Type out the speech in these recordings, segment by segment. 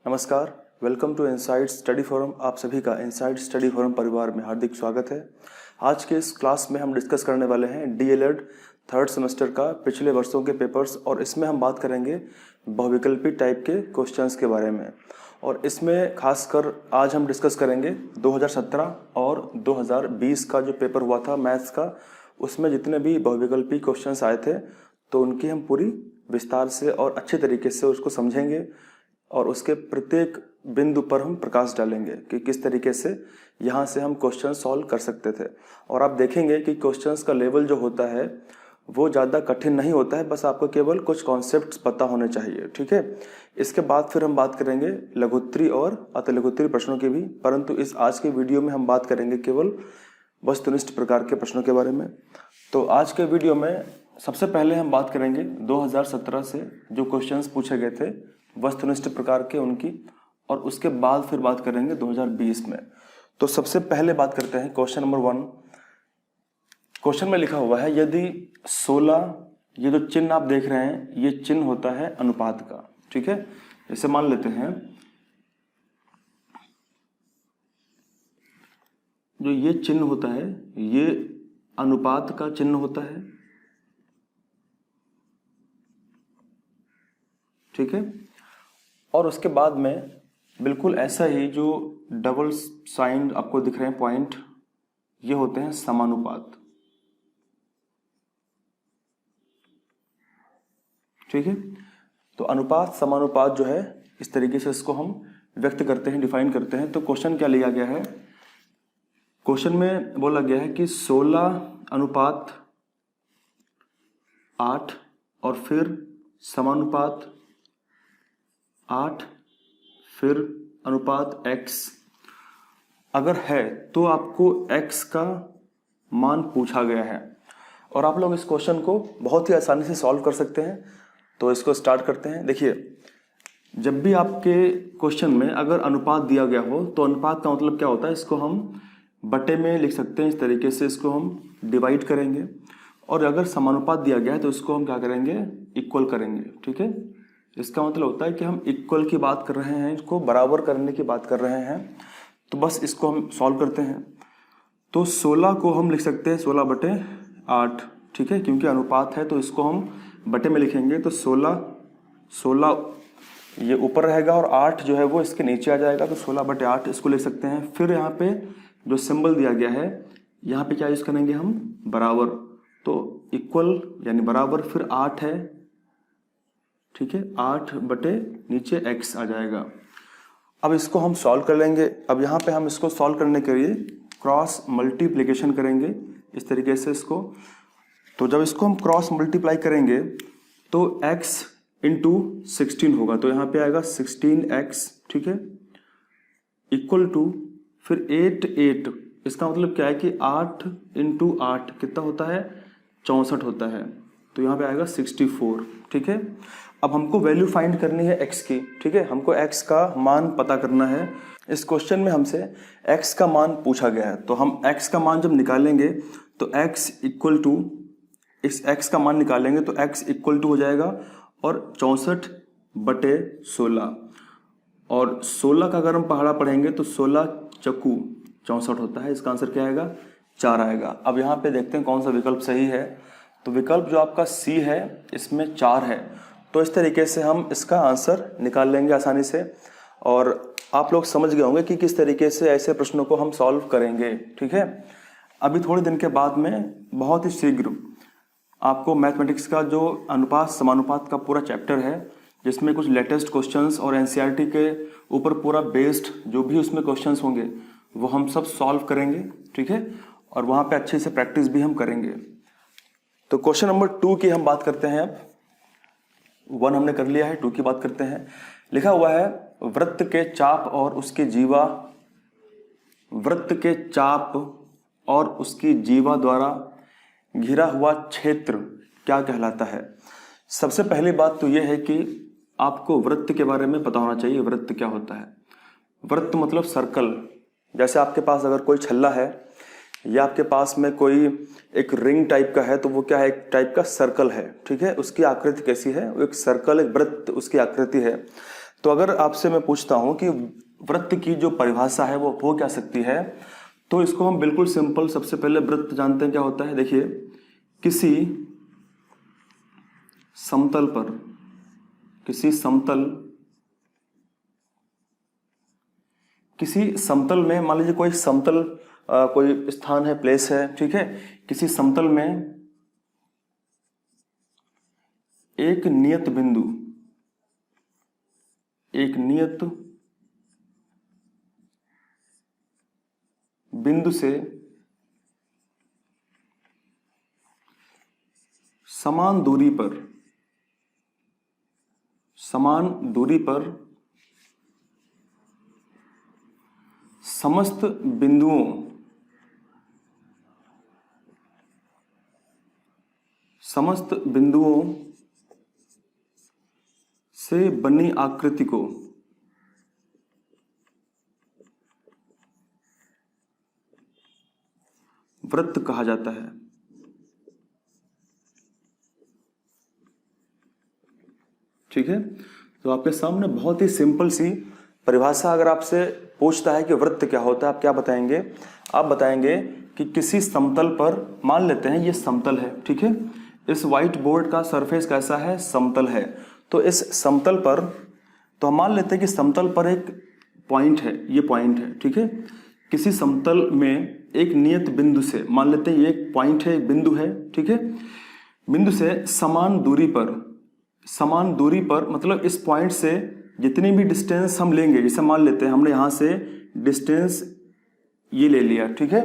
नमस्कार, welcome to inside study forum. आप सभी का इनसाइड स्टडी फोरम परिवार में हार्दिक स्वागत है। आज के इस क्लास में हम डिस्कस करने वाले हैं डीएलएड थर्ड सेमेस्टर का पिछले वर्षों के पेपर्स, और इसमें हम बात करेंगे बहुविकल्पी टाइप के क्वेश्चंस के बारे में। और इसमें खासकर आज हम डिस्कस करेंगे 2017 और 2020 का जो पेपर हुआ था मैथ्स का, उसमें जितने भी बहुविकल्पी क्वेश्चंस आए थे तो उनकी हम पूरी विस्तार से और अच्छे तरीके से उसको समझेंगे और उसके प्रत्येक बिंदु पर हम प्रकाश डालेंगे कि किस तरीके से यहाँ से हम क्वेश्चन सॉल्व कर सकते थे। और आप देखेंगे कि क्वेश्चंस का लेवल जो होता है वो ज़्यादा कठिन नहीं होता है, बस आपको केवल कुछ कॉन्सेप्ट्स पता होने चाहिए, ठीक है। इसके बाद फिर हम बात करेंगे लघुत्तरी और अतिलघुत्तरी प्रश्नों की भी, परंतु इस आज के वीडियो में हम बात करेंगे केवल वस्तुनिष्ठ प्रकार के प्रश्नों के बारे में। तो आज के वीडियो में सबसे पहले हम बात करेंगे 2017 से जो क्वेश्चंस पूछे गए थे वस्तुनिष्ठ प्रकार के उनकी, और उसके बाद फिर बात करेंगे 2020 में। तो सबसे पहले बात करते हैं क्वेश्चन नंबर 1। क्वेश्चन में लिखा हुआ है यदि 16, ये जो चिन्ह आप देख रहे हैं ये चिन्ह होता है अनुपात का, ठीक है। इसे मान लेते हैं जो ये चिन्ह होता है ये अनुपात का चिन्ह होता है, ठीक है। और उसके बाद में बिल्कुल ऐसा ही जो डबल साइन आपको दिख रहे हैं पॉइंट, ये होते हैं समानुपात, ठीक है। तो अनुपात समानुपात जो है इस तरीके से इसको हम व्यक्त करते हैं, डिफाइन करते हैं। तो क्वेश्चन क्या लिया गया है, क्वेश्चन में बोला गया है कि 16 अनुपात 8 और फिर समानुपात 8 फिर अनुपात x अगर है तो आपको x का मान पूछा गया है। और आप लोग इस क्वेश्चन को बहुत ही आसानी से सॉल्व कर सकते हैं। तो इसको स्टार्ट करते हैं। देखिए, जब भी आपके क्वेश्चन में अगर अनुपात दिया गया हो तो अनुपात का मतलब क्या होता है, इसको हम बटे में लिख सकते हैं, इस तरीके से इसको हम डिवाइड करेंगे। और अगर समानुपात दिया गया है तो इसको हम क्या करेंगे, इक्वल करेंगे, ठीक है। इसका मतलब होता है कि हम इक्वल की बात कर रहे हैं, इसको बराबर करने की बात कर रहे हैं। तो बस इसको हम सॉल्व करते हैं। तो 16 को हम लिख सकते हैं 16/8, ठीक है, क्योंकि अनुपात है तो इसको हम बटे में लिखेंगे। तो 16 ये ऊपर रहेगा और 8 जो है वो इसके नीचे आ जाएगा, तो 16/8 इसको लिख सकते हैं। फिर यहाँ पे जो सिंबल दिया गया है यहाँ पे क्या यूज करेंगे हम, बराबर। तो इक्वल यानी बराबर, फिर 8 है, ठीक है, 8 बटे नीचे x आ जाएगा। अब इसको हम सॉल्व कर लेंगे। अब यहाँ पे हम इसको सॉल्व करने के लिए क्रॉस मल्टीप्लिकेशन करेंगे इस तरीके से इसको। तो जब इसको हम क्रॉस मल्टीप्लाई करेंगे तो x इंटू 16 होगा, तो यहाँ पे आएगा 16x, ठीक है, इक्वल टू फिर 8 इसका मतलब क्या है कि 8 इंटू 8 कितना होता है, 64 होता है। तो यहाँ पे आएगा 64, ठीक है। अब हमको वैल्यू फाइंड करनी है x की, ठीक है, हमको x का मान पता करना है। इस क्वेश्चन में हमसे x का मान पूछा गया है, तो हम x का मान जब निकालेंगे तो x इक्वल टू, इस x का मान निकालेंगे तो x इक्वल टू हो जाएगा और 64/16, और 16 का अगर हम पहाड़ा पढ़ेंगे तो 16 चक्कू 64 होता है। इसका आंसर क्या आएगा, 4 आएगा। अब यहाँ पे देखते हैं कौन सा विकल्प सही है। तो विकल्प जो आपका C है इसमें 4 है। तो इस तरीके से हम इसका आंसर निकाल लेंगे आसानी से। और आप लोग समझ गए होंगे कि किस तरीके से ऐसे प्रश्नों को हम सॉल्व करेंगे, ठीक है। अभी थोड़े दिन के बाद में बहुत ही शीघ्र आपको मैथमेटिक्स का जो अनुपात समानुपात का पूरा चैप्टर है, जिसमें कुछ लेटेस्ट क्वेश्चंस और एनसीईआरटी के ऊपर पूरा बेस्ड जो भी उसमें क्वेश्चंस होंगे वो हम सब सॉल्व करेंगे, ठीक है। और वहाँ पे अच्छे से प्रैक्टिस भी हम करेंगे। तो क्वेश्चन नंबर 2 की हम बात करते हैं। अब 1 हमने कर लिया है, 2 की बात करते हैं। लिखा हुआ है वृत्त के चाप और उसकी जीवा, वृत्त के चाप और उसकी जीवा द्वारा घिरा हुआ क्षेत्र क्या कहलाता है। सबसे पहली बात तो यह है कि आपको वृत्त के बारे में पता होना चाहिए। वृत्त क्या होता है, वृत्त मतलब सर्कल। जैसे आपके पास अगर कोई छल्ला है या आपके पास में कोई एक रिंग टाइप का है तो वो क्या है, एक टाइप का सर्कल है, ठीक है। उसकी आकृति कैसी है, वो एक सर्कल, एक वृत्त उसकी आकृति है। तो अगर आपसे मैं पूछता हूं कि वृत्त की जो परिभाषा है वो हो क्या सकती है, तो इसको हम बिल्कुल सिंपल, सबसे पहले वृत्त जानते हैं क्या होता है। देखिए, किसी समतल पर, किसी समतल में, मान लीजिए कोई समतल कोई स्थान है, प्लेस है, ठीक है, किसी समतल में एक नियत बिंदु से समान दूरी पर समस्त बिंदुओं से बनी आकृति को वृत्त कहा जाता है। ठीक है, तो आपके सामने बहुत ही सिंपल सी परिभाषा, अगर आपसे पूछता है कि वृत्त क्या होता है, आप क्या बताएंगे? आप बताएंगे कि किसी समतल पर, मान लेते हैं ये समतल है, ठीक है, इस व्हाइट बोर्ड का सरफेस कैसा है? समतल है। तो इस समतल पर, तो हम मान लेते हैं कि समतल पर एक पॉइंट है, ये पॉइंट है, ठीक है, किसी समतल में एक नियत बिंदु से, मान लेते हैं ये एक पॉइंट है, एक बिंदु है, ठीक है, बिंदु से समान दूरी पर मतलब इस पॉइंट से जितनी भी डिस्टेंस हम लेंगे, जैसे मान लेते हैं हमने यहाँ से डिस्टेंस ये ले लिया, ठीक है,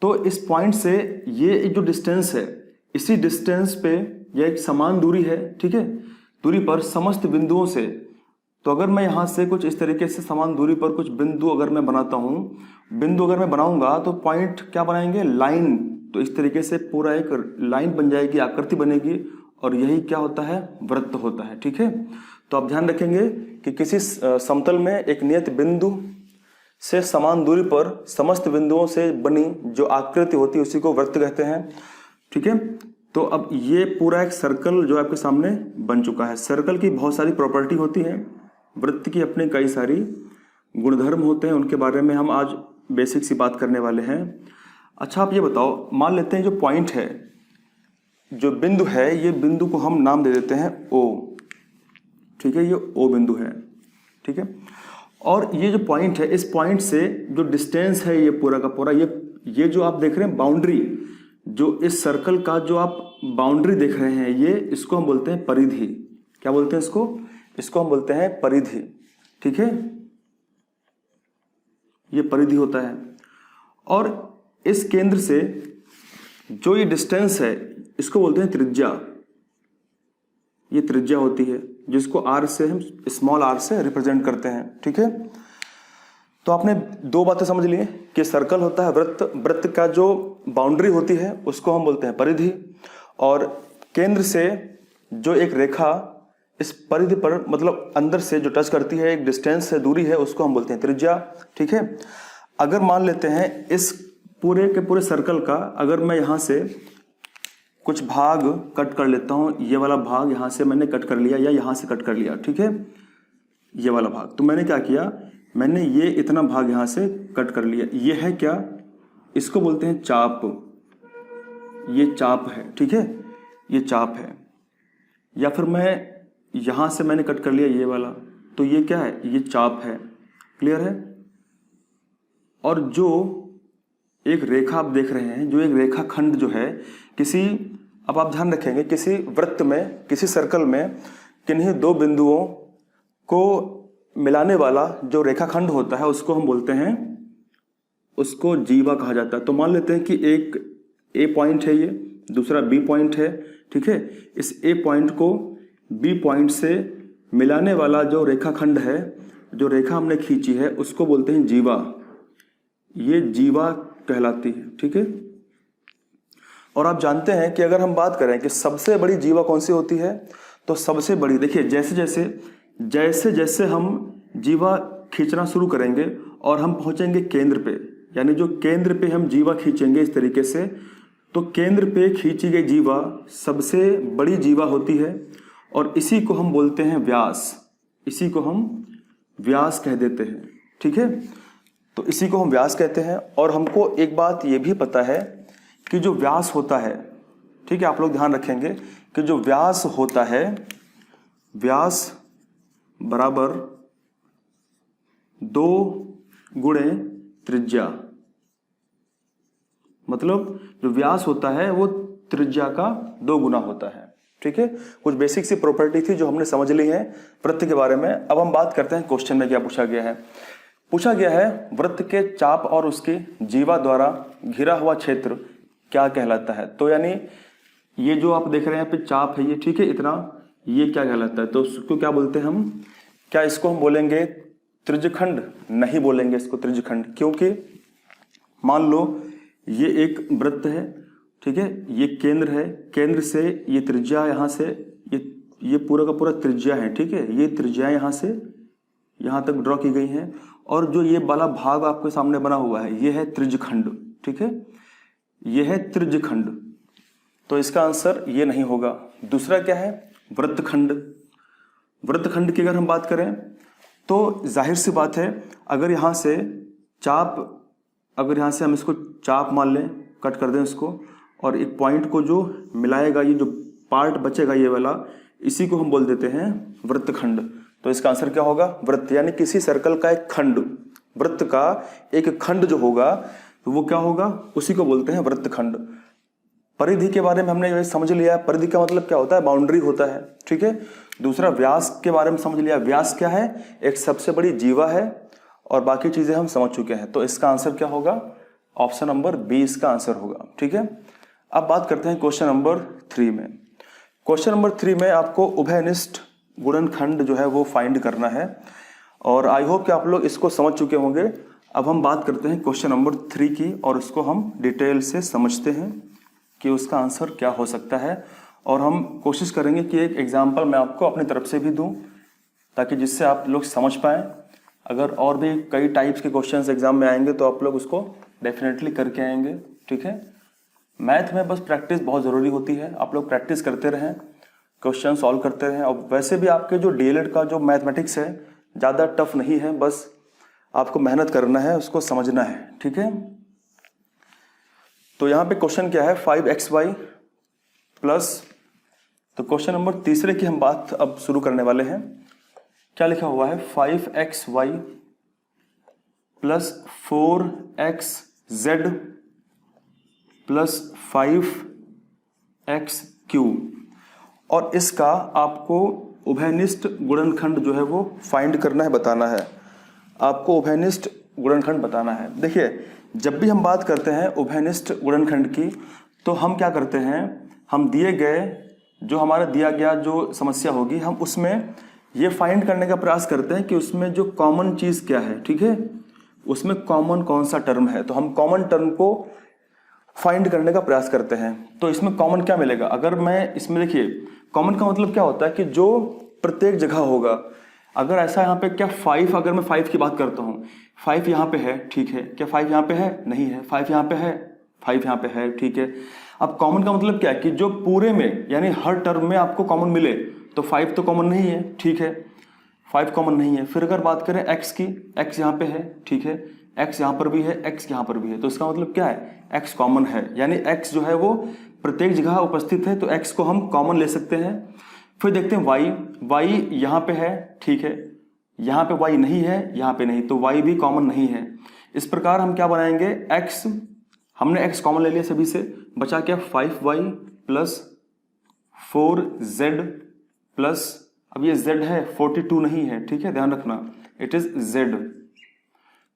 तो इस पॉइंट से ये जो डिस्टेंस है, इसी डिस्टेंस पे यह एक समान दूरी है, ठीक है, दूरी पर समस्त बिंदुओं से। तो अगर मैं यहाँ से कुछ इस तरीके से समान दूरी पर कुछ बिंदु अगर मैं बनाता हूँ, बिंदु अगर मैं बनाऊंगा तो पॉइंट क्या बनाएंगे? लाइन। तो इस तरीके से पूरा एक लाइन बन जाएगी, आकृति बनेगी, और यही क्या होता है? वृत्त होता है। ठीक है, तो आप ध्यान रखेंगे कि किसी समतल में एक नियत बिंदु से समान दूरी पर समस्त बिंदुओं से बनी जो आकृति होती है उसी को वृत्त कहते हैं। ठीक है, तो अब ये पूरा एक सर्कल जो आपके सामने बन चुका है। सर्कल की बहुत सारी प्रॉपर्टी होती है, वृत्त की अपने कई सारी गुणधर्म होते हैं, उनके बारे में हम आज बेसिक सी बात करने वाले हैं। अच्छा, आप ये बताओ, मान लेते हैं जो पॉइंट है, जो बिंदु है, ये बिंदु को हम नाम दे देते हैं ओ। ठीक है, ये ओ बिंदु है। ठीक है, और ये जो पॉइंट है, इस पॉइंट से जो डिस्टेंस है ये पूरा का पूरा, ये जो आप देख रहे हैं बाउंड्री, जो इस सर्कल का जो आप बाउंड्री देख रहे हैं, ये इसको हम बोलते हैं परिधि। क्या बोलते हैं इसको? इसको हम बोलते हैं परिधि। ठीक है, ये परिधि होता है। और इस केंद्र से जो ये डिस्टेंस है इसको बोलते हैं त्रिज्या। ये त्रिज्या होती है जिसको आर से हम स्मॉल आर से रिप्रेजेंट करते हैं। ठीक है, तो आपने दो बातें समझ ली कि सर्कल होता है वृत्त, वृत्त का जो बाउंड्री होती है उसको हम बोलते हैं परिधि, और केंद्र से जो एक रेखा इस परिधि पर मतलब अंदर से जो टच करती है, एक डिस्टेंस है, दूरी है, उसको हम बोलते हैं त्रिज्या। ठीक है, अगर मान लेते हैं इस पूरे के पूरे सर्कल का अगर मैं यहाँ से कुछ भाग कट कर लेता हूँ, ये वाला भाग यहाँ से मैंने कट कर लिया या यहाँ से कट कर लिया, ठीक है, ये वाला भाग, तो मैंने क्या किया, मैंने ये इतना भाग यहाँ से कट कर लिया। ये है क्या? इसको बोलते हैं चाप। ये चाप है। ठीक है, ये चाप है। या फिर मैं यहाँ से मैंने कट कर लिया ये वाला, तो ये क्या है? ये चाप है। क्लियर है? और जो एक रेखा आप देख रहे हैं, जो एक रेखा खंड जो है किसी, अब आप ध्यान रखेंगे, किसी वृत्त में, किसी सर्कल में किन्हीं दो बिंदुओं को मिलाने वाला जो रेखाखंड होता है उसको हम बोलते हैं, उसको जीवा कहा जाता है। तो मान लेते हैं कि एक ए पॉइंट है, ये दूसरा बी पॉइंट है। ठीक है, इस ए पॉइंट को बी पॉइंट से मिलाने वाला जो रेखाखंड है, जो रेखा हमने खींची है, उसको बोलते हैं जीवा। ये जीवा कहलाती है। ठीक है, और आप जानते हैं कि अगर हम बात करें कि सबसे बड़ी जीवा कौन सी होती है, तो सबसे बड़ी, देखिए जैसे जैसे हम जीवा खींचना शुरू करेंगे और हम पहुंचेंगे केंद्र पे, यानी जो केंद्र पे हम जीवा खींचेंगे इस तरीके से, तो केंद्र पे खींची गई जीवा सबसे बड़ी जीवा होती है, और इसी को हम बोलते हैं व्यास। इसी को हम व्यास कह देते हैं, ठीक है। तो इसी को हम व्यास कहते हैं। और हमको एक बात ये भी पता है कि जो व्यास होता है, ठीक है, आप लोग ध्यान रखेंगे कि जो व्यास होता है, व्यास बराबर 2 गुणे त्रिज्या, मतलब जो व्यास होता है वो त्रिज्या का 2 गुना होता है, ठीक है। कुछ बेसिक सी प्रॉपर्टी थी जो हमने समझ ली है वृत्त के बारे में। अब हम बात करते हैं क्वेश्चन में क्या पूछा गया है। पूछा गया है वृत्त के चाप और उसकी जीवा द्वारा घिरा हुआ क्षेत्र क्या कहलाता है। तो यानी ये जो आप देख रहे हैं यहाँ पे चाप है ये, ठीक है, इतना, ये क्या कहलाता है, तो उसको क्या बोलते हैं हम, क्या इसको हम बोलेंगे त्रिज्यखंड? नहीं बोलेंगे इसको त्रिज्यखंड, क्योंकि मान लो ये एक वृत्त है, ठीक है, ये केंद्र है, केंद्र से ये त्रिज्या यहाँ से ये पूरा का पूरा त्रिज्या है, ठीक है, ये त्रिज्या यहाँ से यहाँ तक ड्रॉ की गई है, और जो ये वाला भाग आपके सामने बना हुआ है ये है त्रिज्यखंड, ठीक है, ये है त्रिज्यखंड। तो इसका आंसर ये नहीं होगा। दूसरा क्या है, वृत्तखंड। वृत्तखंड की अगर हम बात करें तो जाहिर सी बात है, अगर यहाँ से चाप, अगर यहाँ से हम इसको चाप मान लें, कट कर दें इसको, और एक पॉइंट को जो मिलाएगा, ये जो पार्ट बचेगा ये वाला, इसी को हम बोल देते हैं वृत्तखंड। तो इसका आंसर क्या होगा, वृत्त, यानी किसी सर्कल का एक खंड, वृत्त का एक खंड जो होगा तो वो क्या होगा, उसी को बोलते हैं वृत्तखंड। परिधि के बारे में हमने ये समझ लिया, परिधि का मतलब क्या होता है, बाउंड्री होता है, ठीक है। दूसरा व्यास के बारे में समझ लिया, व्यास क्या है, एक सबसे बड़ी जीवा है, और बाकी चीजें हम समझ चुके हैं। तो इसका आंसर क्या होगा, ऑप्शन नंबर बी इसका आंसर होगा, ठीक है। अब बात करते हैं क्वेश्चन नंबर 3 में। क्वेश्चन नंबर 3 में आपको उभयनिष्ठ गुणनखंड जो है वो फाइंड करना है, और आई होप कि आप लोग इसको समझ चुके होंगे। अब हम बात करते हैं क्वेश्चन नंबर 3 की, और इसको हम डिटेल से समझते हैं कि उसका आंसर क्या हो सकता है, और हम कोशिश करेंगे कि एक एग्जाम्पल मैं आपको अपनी तरफ से भी दूं, ताकि जिससे आप लोग समझ पाएँ। अगर और भी कई टाइप्स के क्वेश्चंस एग्जाम में आएंगे तो आप लोग उसको डेफिनेटली करके आएंगे, ठीक है। मैथ में बस प्रैक्टिस बहुत ज़रूरी होती है, आप लोग प्रैक्टिस करते रहें, क्वेश्चन सॉल्व करते रहें। और वैसे भी आपके जो डीएलएड का जो मैथमेटिक्स है ज़्यादा टफ नहीं है, बस आपको मेहनत करना है, उसको समझना है, ठीक है। तो यहाँ पे क्वेश्चन क्या है, 5xy प्लस, तो क्वेश्चन नंबर 3 की हम बात अब शुरू करने वाले हैं। क्या लिखा हुआ है, 5xy plus 4xz plus 5x3, और इसका आपको उभयनिष्ठ गुणनखंड जो है वो फाइंड करना है, बताना है आपको, उभयनिष्ठ गुणनखंड बताना है। देखिए, जब भी हम बात करते हैं उभयनिष्ठ गुणनखंड की, तो हम क्या करते हैं, हम दिए गए जो हमारा दिया गया जो समस्या होगी, हम उसमें ये फाइंड करने का प्रयास करते हैं कि उसमें जो कॉमन चीज़ क्या है, ठीक है, उसमें कॉमन कौन सा टर्म है। तो हम कॉमन टर्म को फाइंड करने का प्रयास करते हैं। तो इसमें कॉमन क्या मिलेगा, अगर मैं इसमें, देखिए कॉमन का मतलब क्या होता है कि जो प्रत्येक जगह होगा। अगर ऐसा यहाँ पे क्या 5, अगर मैं 5 की बात करता हूँ, 5 यहाँ पे है, ठीक है, क्या 5 यहाँ पे है, नहीं है, 5 यहाँ पे है, 5 यहाँ पे है, ठीक है। अब कॉमन का मतलब क्या है कि जो पूरे में, यानी हर टर्म में आपको कॉमन मिले, तो 5 तो कॉमन नहीं है, ठीक है, 5 कॉमन नहीं है। फिर अगर बात करें x की, x यहाँ पे है, ठीक है, x यहाँ पर भी है, x यहाँ पर भी है, तो इसका मतलब क्या है, x कॉमन है, यानी x जो है वो प्रत्येक जगह उपस्थित है, तो x को हम कॉमन ले सकते हैं। फिर देखते हैं y यहाँ पे है, ठीक है, यहाँ पे y नहीं है, यहाँ पे नहीं, तो y भी कॉमन नहीं है। इस प्रकार हम क्या बनाएंगे, x, हमने x कॉमन ले लिया सभी से, बचा क्या 5y प्लस 4z प्लस, अब ये z है 42 नहीं है, ठीक है, ध्यान रखना, it is z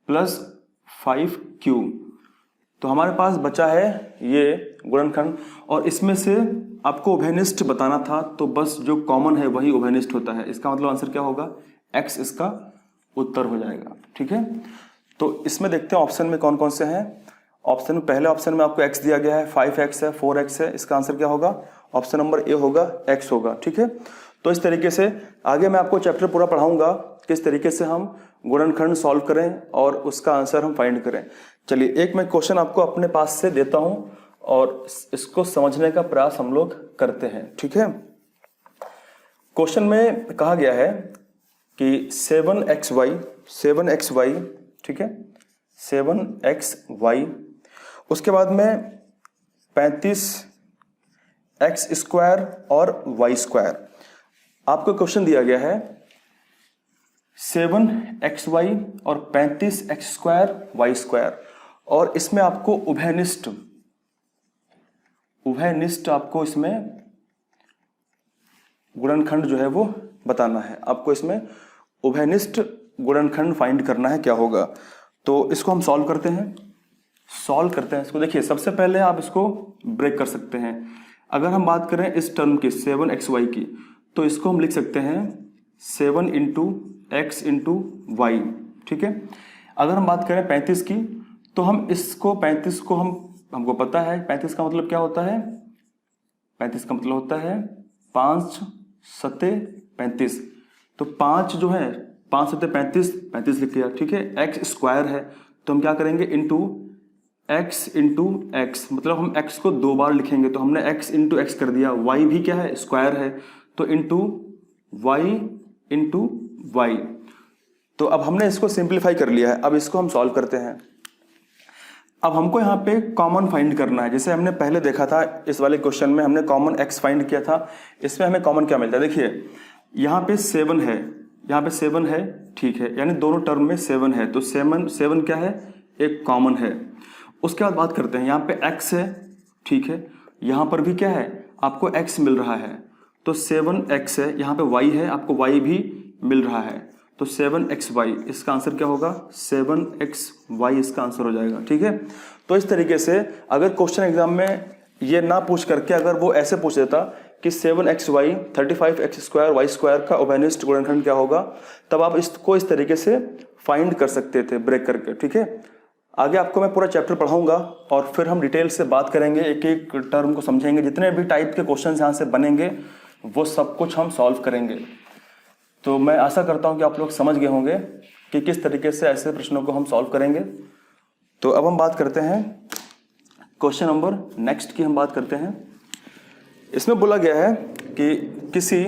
plus 5q। तो हमारे पास बचा है ये गुणनखंड, और इसमें से आपको उभयनिष्ठ बताना था, तो बस जो कॉमन है वही उभयनिष्ठ होता है। इसका मतलब आंसर क्या होगा, x इसका उत्तर हो जाएगा, ठीक है। तो इसमें देखते हैं ऑप्शन में कौन कौन से हैं। ऑप्शन में, पहले ऑप्शन में आपको x दिया गया है, 5x है, 4x है, इसका आंसर क्या होगा, ऑप्शन नंबर ए होगा, x होगा, ठीक है। तो इस तरीके से आगे मैं आपको चैप्टर पूरा पढ़ाऊंगा, किस तरीके से हम गुणनखंड सॉल्व करें और उसका आंसर हम फाइंड करें। चलिए, एक मैं क्वेश्चन आपको अपने पास से देता हूं और इसको समझने का प्रयास हम लोग करते हैं, ठीक है। क्वेश्चन में कहा गया है कि 7xy, ठीक है, 7xy, उसके बाद में 35x² और y²। आपको क्वेश्चन दिया गया है 7xy और 35x² y², और इसमें आपको उभयनिष्ठ आपको इसमें गुणनखंड जो है वो बताना है। आपको इसमें उभयनिष्ठ गुणनखंड फाइंड करना है, क्या होगा। तो इसको हम सॉल्व करते हैं इसको। देखिए, सबसे पहले आप इसको ब्रेक कर सकते हैं। अगर हम बात करें इस टर्म की 7xy की, तो इसको हम लिख सकते हैं 7 × x × y, ठीक है। अगर हम बात करें 35 की, तो हम इसको 35 को हमको पता है 35 का मतलब क्या होता है। 35 का मतलब होता है 5 सत्ते 35। तो 5 जो है 5 सत्ते 35 लिख लिया, ठीक है। x² है, तो हम क्या करेंगे x × x, मतलब हम x को 2 बार लिखेंगे, तो हमने x × x कर दिया। y भी क्या है, स्क्वायर है, तो y × y। तो अब हमने इसको सिंप्लीफाई कर लिया है। अब इसको हम सॉल्व करते हैं। अब हमको यहाँ पे कॉमन फाइंड करना है। जैसे हमने पहले देखा था, इस वाले क्वेश्चन में हमने कॉमन x फाइंड किया था। इसमें हमें कॉमन क्या मिलता है, देखिए यहाँ पे 7 है, यहाँ पे 7 है, ठीक है, यानी दोनों टर्म में 7 है, तो 7 क्या है, एक कॉमन है। उसके बाद बात करते हैं, यहाँ पे x है, ठीक है, यहाँ पर भी क्या है, आपको x मिल रहा है, तो 7x है, यहाँ पे y है, आपको y भी मिल रहा है, तो 7xy, इसका आंसर क्या होगा, 7xy इसका आंसर हो जाएगा, ठीक है। तो इस तरीके से अगर क्वेश्चन एग्जाम में ये ना पूछ करके अगर वो ऐसे पूछ देता कि 7xy 35x² y² का उभयनिष्ठ गुणनखंड क्या होगा, तब आप इसको इस तरीके से फाइंड कर सकते थे ब्रेक करके, ठीक है। आगे आपको मैं पूरा चैप्टर पढ़ाऊंगा और फिर हम डिटेल से बात करेंगे, एक एक टर्म को समझेंगे, जितने भी टाइप के क्वेश्चन यहाँ से बनेंगे वो सब कुछ हम सॉल्व करेंगे। तो मैं आशा करता हूँ कि आप लोग समझ गए होंगे कि किस तरीके से ऐसे प्रश्नों को हम सॉल्व करेंगे। तो अब हम बात करते हैं क्वेश्चन नंबर नेक्स्ट की, हम बात करते हैं। इसमें बोला गया है कि किसी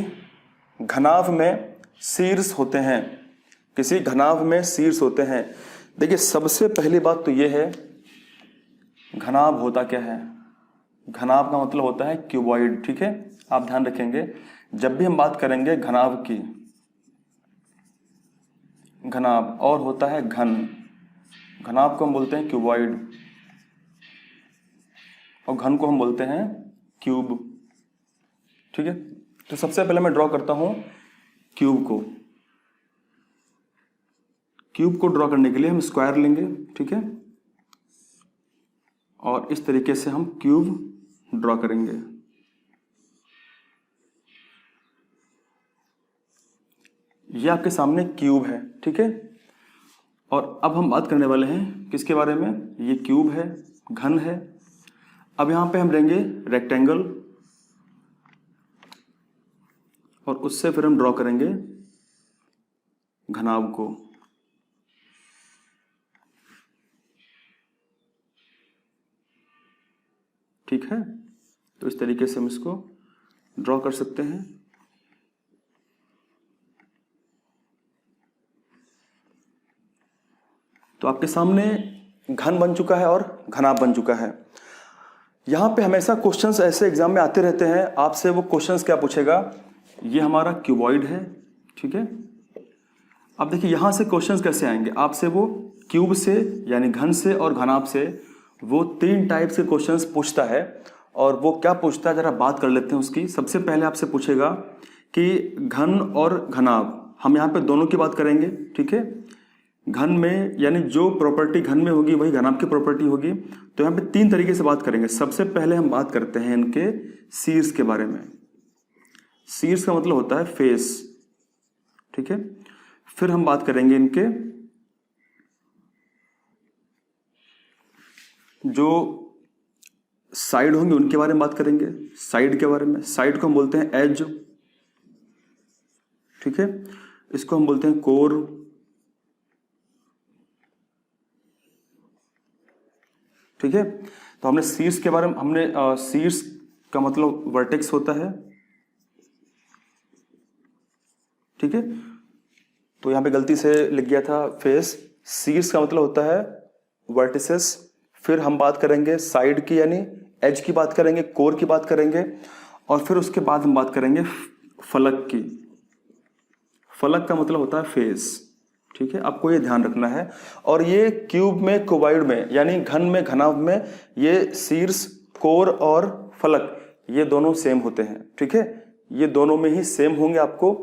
घनाभ में शीर्ष होते हैं, किसी घनाभ में शीर्ष होते हैं। देखिए, सबसे पहली बात तो ये है, घनाभ होता क्या है। घनाभ का मतलब होता है क्यूबॉइड, ठीक है। आप ध्यान रखेंगे, जब भी हम बात करेंगे घनाभ की, घनाभ और होता है घन, घनाभ को हम बोलते हैं क्यूबॉइड और घन को हम बोलते हैं क्यूब, ठीक है। तो सबसे पहले मैं ड्रॉ करता हूं क्यूब को। क्यूब को ड्रॉ करने के लिए हम स्क्वायर लेंगे, ठीक है, और इस तरीके से हम क्यूब ड्रॉ करेंगे। ये आपके सामने क्यूब है, ठीक है। और अब हम बात करने वाले हैं किसके बारे में, ये क्यूब है, घन है। अब यहां पे हम लेंगे रेक्टेंगल और उससे फिर हम ड्रॉ करेंगे घनाभ को। ठीक है, तो इस तरीके से हम इसको ड्रॉ कर सकते हैं। तो आपके सामने घन बन चुका है और घनाभ बन चुका है। यहां पे हमेशा क्वेश्चंस ऐसे एग्जाम में आते रहते हैं। आपसे वो क्वेश्चंस क्या पूछेगा, ये हमारा क्यूबॉइड है, ठीक है। अब देखिए यहां से क्वेश्चंस कैसे आएंगे, आपसे वो क्यूब से यानी घन से और घनाभ से वो 3 टाइप्स के क्वेश्चंस पूछता है। और वो क्या पूछता है जरा बात कर लेते हैं उसकी। सबसे पहले आपसे पूछेगा कि घन और घनाभ, हम यहाँ पे दोनों की बात करेंगे, ठीक है। घन में यानी जो प्रॉपर्टी घन में होगी वही घनाभ की प्रॉपर्टी होगी। तो यहाँ पे 3 तरीके से बात करेंगे। सबसे पहले हम बात करते हैं इनके शीर्ष के बारे में। शीर्ष का मतलब होता है फेस, ठीक है। फिर हम बात करेंगे इनके जो साइड होंगे उनके बारे में बात करेंगे, साइड के बारे में। साइड को हम बोलते हैं एज, ठीक है। इसको हम बोलते हैं कोर, ठीक है। तो हमने शीर्ष के बारे में, हमने शीर्ष का मतलब वर्टेक्स होता है, ठीक है। तो यहाँ पे गलती से लिख गया था फेस। शीर्ष का मतलब होता है वर्टिसेस। फिर हम बात करेंगे साइड की यानी एज की बात करेंगे, कोर की बात करेंगे, और फिर उसके बाद हम बात करेंगे फलक की। फलक का मतलब होता है फेस, ठीक है, आपको ये ध्यान रखना है। और ये क्यूब में, क्यूबॉइड में यानी घन में, घनाभ में ये शीर्ष, कोर और फलक ये दोनों सेम होते हैं, ठीक है, ये दोनों में ही सेम होंगे। आपको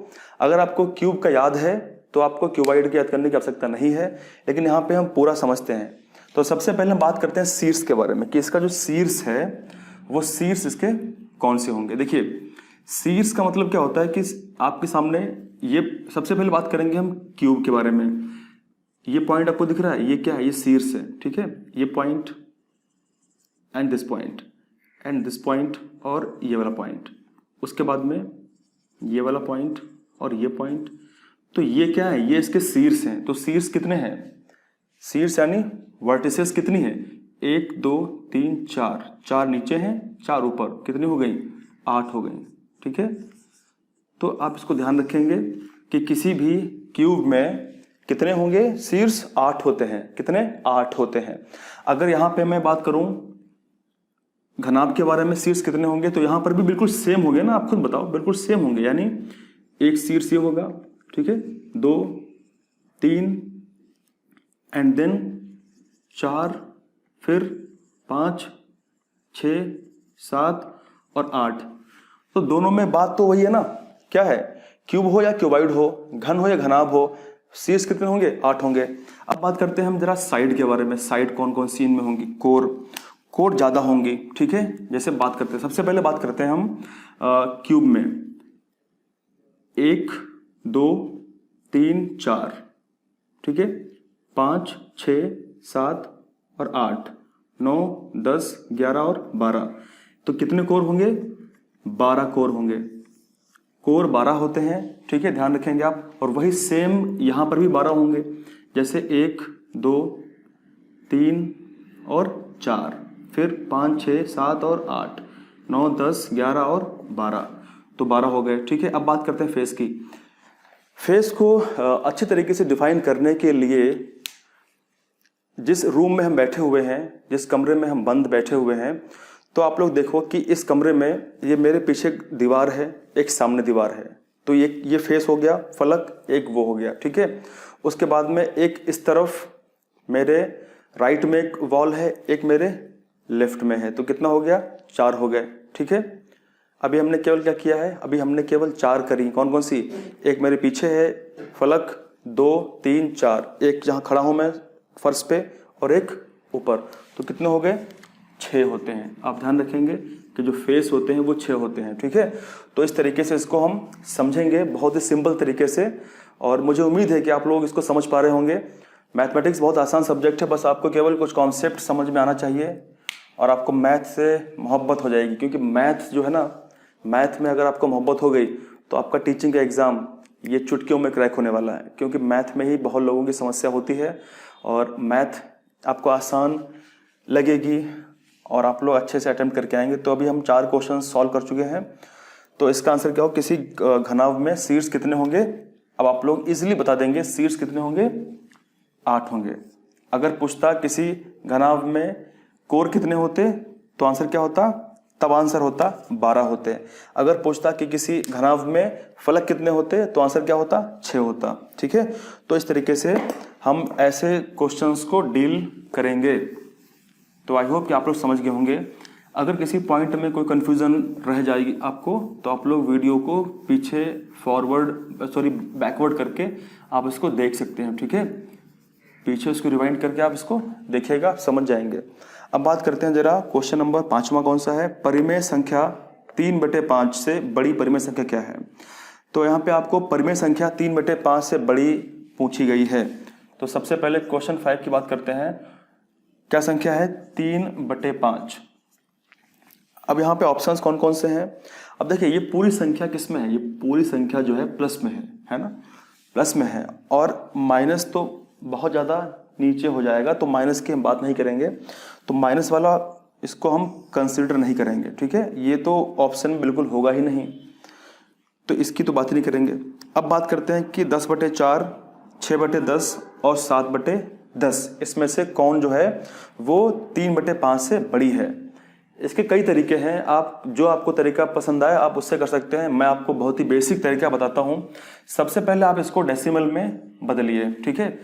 अगर आपको क्यूब का याद है तो आपको क्यूबॉइड की याद करने की आवश्यकता नहीं है, लेकिन यहाँ पे हम पूरा समझते हैं। तो सबसे पहले हम बात करते हैं शीर्ष के बारे में कि इसका जो शीर्ष है वो शीर्ष इसके कौन से होंगे। देखिए शीर्ष का मतलब क्या होता है कि आपके सामने ये, सबसे पहले बात करेंगे हम क्यूब के बारे में। ये पॉइंट आपको दिख रहा है, ये क्या है, ये शीर्ष है, ठीक है, ये point and this point and this point और ये वाला पॉइंट, उसके बाद में ये वाला पॉइंट और ये पॉइंट। तो ये क्या है, ये इसके शीर्ष हैं। तो शीर्ष कितने हैं, शीर्ष यानी वर्टिसेस कितनी है, 1 2 3 4, 4 नीचे हैं 4 ऊपर, कितनी हो गई, 8 हो गई, ठीक है। तो आप इसको ध्यान रखेंगे कि किसी भी क्यूब में कितने होंगे, शीर्ष 8 होते हैं, कितने, 8 होते हैं। अगर यहाँ पे मैं बात करूं घनाभ के बारे में, शीर्ष कितने होंगे, तो यहाँ पर भी बिल्कुल सेम होंगे ना, आप खुद बताओ, बिल्कुल सेम होंगे। यानी एक शीर्ष ये होगा, ठीक है, 2 3 एंड देन 4, फिर 5 6 7 और 8। तो दोनों में बात तो वही है ना, क्या है, क्यूब हो या क्यूबॉइड हो, घन हो या घनाभ हो, शीर्ष कितने होंगे, 8 होंगे। अब बात करते हैं हम जरा साइड के बारे में। साइड कौन कौन सी इनमें होंगी, कोर ज्यादा होंगी, ठीक है। जैसे बात करते हैं, सबसे पहले बात करते हैं हम क्यूब में, 1 2 3 4, ठीक है, 5 6 7 और 8 9 10 11 और 12। तो कितने कोर होंगे, 12 कोर होंगे। कोर 12 होते हैं, ठीक है, ध्यान रखेंगे आप। और वही सेम यहां पर भी 12 होंगे, जैसे 1 2 3 और 4, फिर 5 6 7 और 8 9 10 11 और 12। तो 12 हो गए, ठीक है। अब बात करते हैं फेस की। फेस को अच्छे तरीके से डिफाइन करने के लिए जिस रूम में हम बैठे हुए हैं, जिस कमरे में हम बंद बैठे हुए हैं, तो आप लोग देखो कि इस कमरे में ये मेरे पीछे दीवार है, एक सामने दीवार है, तो ये फेस हो गया, फलक एक वो हो गया, ठीक है। उसके बाद में एक इस तरफ मेरे राइट में एक वॉल है, एक मेरे लेफ्ट में है, तो कितना हो गया, 4 हो गए, ठीक है। अभी हमने केवल क्या किया है, अभी हमने केवल 4 करी, कौन कौन सी, एक मेरे पीछे है फलक, 2 3 4, एक जहाँ खड़ा हूँ मैं फर्श पे और एक ऊपर, तो कितने हो गए, 6 होते हैं। आप ध्यान रखेंगे कि जो फेस होते हैं वो 6 होते हैं, ठीक है। तो इस तरीके से इसको हम समझेंगे बहुत ही सिंपल तरीके से, और मुझे उम्मीद है कि आप लोग इसको समझ पा रहे होंगे। मैथमेटिक्स बहुत आसान सब्जेक्ट है, बस आपको केवल कुछ कॉन्सेप्ट समझ में आना चाहिए और आपको मैथ से मोहब्बत हो जाएगी। क्योंकि मैथ जो है ना, मैथ में अगर आपको मोहब्बत हो गई तो आपका टीचिंग का एग्ज़ाम ये चुटकियों में क्रैक होने वाला है, क्योंकि मैथ में ही बहुत लोगों की समस्या होती है और मैथ आपको आसान लगेगी और आप लोग अच्छे से अटेम्प्ट करके आएंगे। तो अभी हम 4 क्वेश्चन सॉल्व कर चुके हैं। तो इसका आंसर क्या हो, किसी घनाभ में शीर्ष कितने होंगे, अब आप लोग इजीली बता देंगे, शीर्ष कितने होंगे, 8 होंगे। अगर पूछता किसी घनाभ में कोर कितने होते, तो आंसर क्या होता, तब आंसर होता 12 होते। अगर पूछता कि किसी घनाभ में फलक कितने होते, तो आंसर क्या होता, 6 होता, ठीक है। तो इस तरीके से हम ऐसे क्वेश्चंस को डील करेंगे। तो आई होप कि आप लोग समझ गए होंगे। अगर किसी पॉइंट में कोई कंफ्यूजन रह जाएगी आपको, तो आप लोग वीडियो को पीछे बैकवर्ड करके आप इसको देख सकते हैं, ठीक है। पीछे उसको रिवाइंड करके आप इसको देखिएगा, समझ जाएंगे। अब बात करते हैं जरा क्वेश्चन नंबर 5वां कौन सा है, परिमेय संख्या 3/5 से बड़ी परिमेय संख्या क्या है। तो यहाँ पे आपको परिमेय संख्या 3/5 से बड़ी पूछी गई है। तो सबसे पहले क्वेश्चन 5 की बात करते हैं। क्या संख्या है, 3/5। अब यहाँ पे ऑप्शंस कौन कौन से हैं। अब देखिए ये पूरी संख्या किस में है, ये पूरी संख्या जो है प्लस में है ना, प्लस में है, और माइनस तो बहुत ज़्यादा नीचे हो जाएगा, तो माइनस की हम बात नहीं करेंगे। तो माइनस वाला इसको हम कंसिडर नहीं करेंगे, ठीक है। ये तो ऑप्शन बिल्कुल होगा ही नहीं, तो इसकी तो बात ही नहीं करेंगे। अब बात करते हैं कि 10/4 6/10 और 7/10, इसमें से कौन जो है वो 3/5 से बड़ी है। इसके कई तरीके हैं, आप जो आपको तरीका पसंद आए आप उससे कर सकते हैं। मैं आपको बहुत ही बेसिक तरीका बताता हूँ। सबसे पहले आप इसको डेसिमल में बदलिए, ठीक है।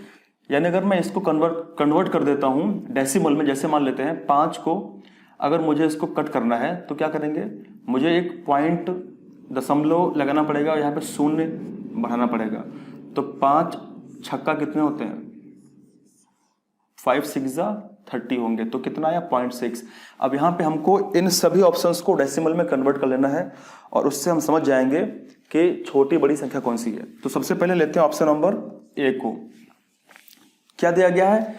यानी अगर मैं इसको कन्वर्ट कर देता हूँ डेसिमल में, जैसे मान लेते हैं 5 को अगर मुझे इसको कट करना है तो क्या करेंगे, मुझे एक पॉइंट दशमलव लगाना पड़ेगा और यहाँ पे 0 बढ़ाना पड़ेगा। तो 5 छक्का कितने होते हैं, 5 6 30 होंगे, तो कितना आया 0.6। अब यहाँ पे हमको इन सभी ऑप्शंस को डेसिमल में कन्वर्ट कर लेना है और उससे हम समझ जाएंगे कि छोटी बड़ी संख्या कौन सी है। तो सबसे पहले लेते हैं ऑप्शन नंबर ए को। क्या दिया गया है,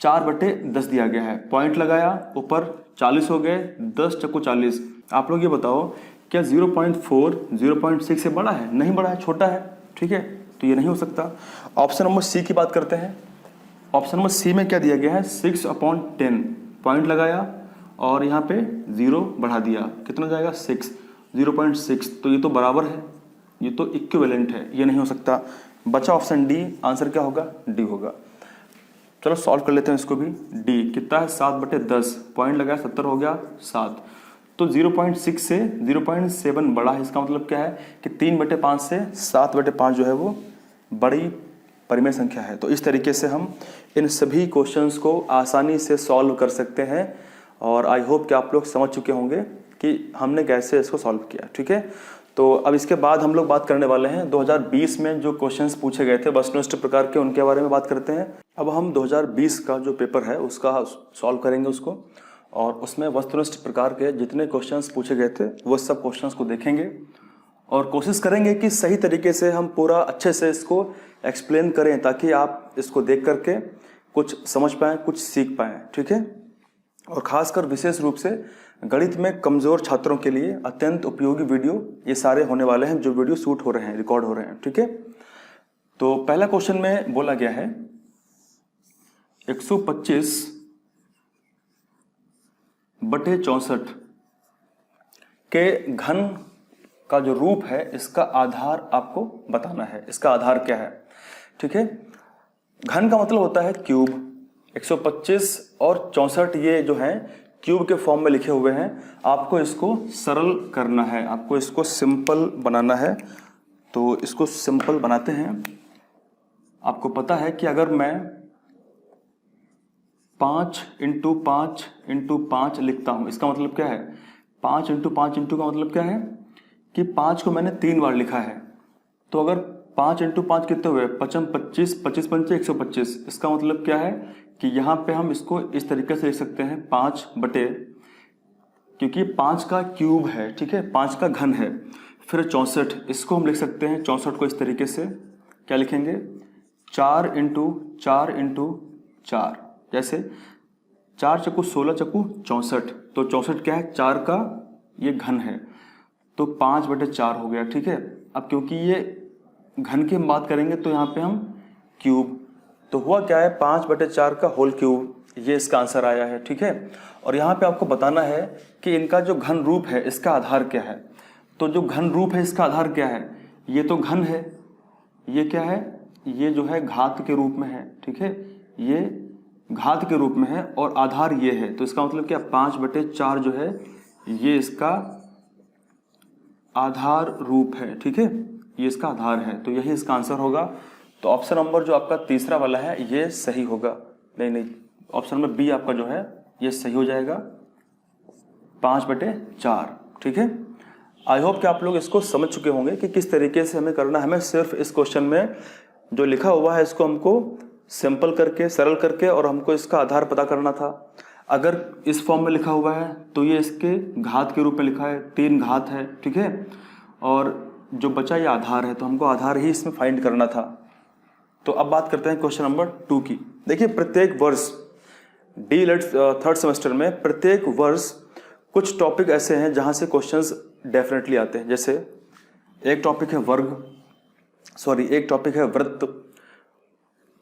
4/10 दिया गया है, पॉइंट लगाया, ऊपर 40 हो गए, 10 चक्कू 40। आप लोग ये बताओ क्या 0.4 0.6 से बड़ा है? नहीं बड़ा है, छोटा है, ठीक है, तो ये नहीं हो सकता। ऑप्शन नंबर सी की बात करते हैं। ऑप्शन नंबर सी में क्या दिया गया है, 6/10, पॉइंट लगाया और यहाँ पे 0 बढ़ा दिया, कितना जाएगा 6, 0.6, तो ये तो बराबर है, ये तो इक्विवेलेंट है, ये नहीं हो सकता। बचा ऑप्शन डी, आंसर क्या होगा, डी होगा। चलो सॉल्व कर लेते हैं इसको भी। डी कितना है, 7/10, पॉइंट लगाया 70 हो गया 7, तो 0.6 से 0.7 बड़ा है। इसका मतलब क्या है कि 3/5 से 7/5 जो है वो बड़ी परिमेय संख्या है। तो इस तरीके से हम इन सभी क्वेश्चंस को आसानी से सॉल्व कर सकते हैं और आई होप कि आप लोग समझ चुके होंगे कि हमने कैसे इसको सॉल्व किया, ठीक है। तो अब इसके बाद हम लोग बात करने वाले हैं 2020 में जो क्वेश्चंस पूछे गए थे वस्तुनिष्ठ प्रकार के, उनके बारे में बात करते हैं। अब हम 2020 का जो पेपर है उसका सॉल्व करेंगे उसको, और उसमें वस्तुनिष्ठ प्रकार के जितने क्वेश्चंस पूछे गए थे वो सब क्वेश्चंस को देखेंगे और कोशिश करेंगे कि सही तरीके से हम पूरा अच्छे से इसको एक्सप्लेन करें ताकि आप इसको देख करके कुछ समझ पाएँ, कुछ सीख पाएँ, ठीक है। और ख़ासकर विशेष रूप से गणित में कमज़ोर छात्रों के लिए अत्यंत उपयोगी वीडियो ये सारे होने वाले हैं, जो वीडियो शूट हो रहे हैं, रिकॉर्ड हो रहे हैं, ठीक है। तो पहला क्वेश्चन में बोला गया है 125/64 के घन का जो रूप है इसका आधार आपको बताना है। इसका आधार क्या है, ठीक है। घन का मतलब होता है क्यूब। 125 और 64 ये जो है क्यूब के फॉर्म में लिखे हुए हैं। आपको इसको सरल करना है, आपको इसको सिंपल बनाना है। तो इसको सिंपल बनाते हैं। आपको पता है कि अगर मैं 5 × 5 × 5 लिखता हूं, इसका मतलब क्या है, 5 × 5 × का मतलब क्या है कि 5 को मैंने 3 बार लिखा है। तो अगर 5 × 5 कितने हुए, 5 25, 25 पंचे 125। इसका मतलब क्या है कि यहाँ पे हम इसको इस तरीके से लिख सकते हैं 5 बटे, क्योंकि 5 का क्यूब है, ठीक है, 5 का घन है। फिर 64, इसको हम लिख सकते हैं 64 को इस तरीके से, क्या लिखेंगे, 4 × 4 × 4, जैसे 4 चक्कू 16 चक्कू 64। तो 64 क्या है, 4 का ये घन है, तो 5/4 हो गया, ठीक है। अब क्योंकि ये घन की हम बात करेंगे तो यहाँ पे हम क्यूब, तो हुआ क्या है 5/4 का होल क्यूब, ये इसका आंसर आया है, ठीक है। और यहाँ पे आपको बताना है कि इनका जो घन रूप है इसका आधार क्या है। तो जो घन रूप है इसका आधार क्या है, ये तो घन है, ये क्या है, ये जो है घात के रूप में है, ठीक है, ये घात के रूप में है और आधार ये है। तो इसका मतलब क्या, 5/4 जो है ये इसका आधार रूप है, ठीक है, ये इसका आधार है। तो यही इसका आंसर होगा। तो ऑप्शन नंबर जो आपका तीसरा वाला है ये सही होगा। नहीं, ऑप्शन नंबर बी आपका जो है ये सही हो जाएगा, 5/4, ठीक है। आई होप कि आप लोग इसको समझ चुके होंगे कि किस तरीके से हमें करना है। हमें सिर्फ इस क्वेश्चन में जो लिखा हुआ है इसको हमको सिंपल करके, सरल करके, और हमको इसका आधार पता करना था। अगर इस फॉर्म में लिखा हुआ है तो ये इसके घात के रूप में लिखा है, 3 घात है, ठीक है, और जो बचा ये आधार है, तो हमको आधार ही इसमें फाइंड करना था। तो अब बात करते हैं क्वेश्चन नंबर 2 की। देखिए, प्रत्येक वर्ष डीएलएड 3rd सेमेस्टर में प्रत्येक वर्ष कुछ टॉपिक ऐसे हैं जहां से क्वेश्चंस डेफिनेटली आते हैं। जैसे एक टॉपिक है एक टॉपिक है वृत्त,